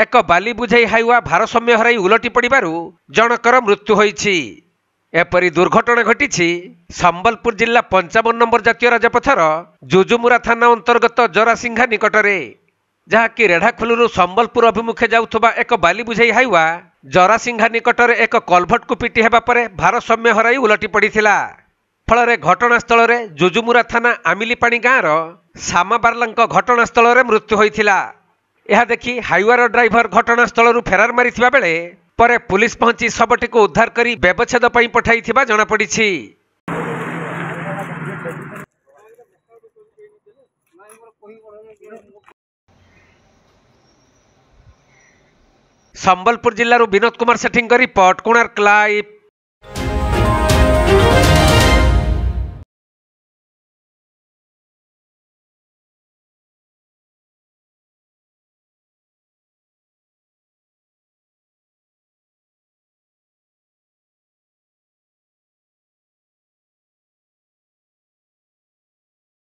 एक बाली बुझाई हाइवा भारसाम्य हराई उलटी पड़ू जनकर मृत्यु होईछि। एपरी दुर्घटना घटी संबलपुर जिला 55 नंबर जातीय राजपथर जुजुमुरा थाना अंतर्गत जरासिंघा निकटरे, जहाँकि रेढ़ाखोलू संबलपुर अभिमुखे जाउथबा एक बाली बुझाई हाइवा जरासिंघा निकटरे एक कलभट को पिटी हेबा परे भारसाम्य हराई उलटी पड़िथिला। फल घटनास्थल में जुजुमुरा थाना आमिलीपाणी गाँवर सामा बार्ला घटनास्थल में मृत्यु होइथिला। यह देखि हाइवार ड्राइवर घटनास्थल फेरार मारिथिबा बेले परे पुलिस पहुंची शवटी को उद्धार करी व्यवच्छेद पई पठाइथिबा जଣା पड़िछि। संबलपुर जिल्लारू विनोद कुमार सेठी रिपोर्ट, कोणार्क लाइव।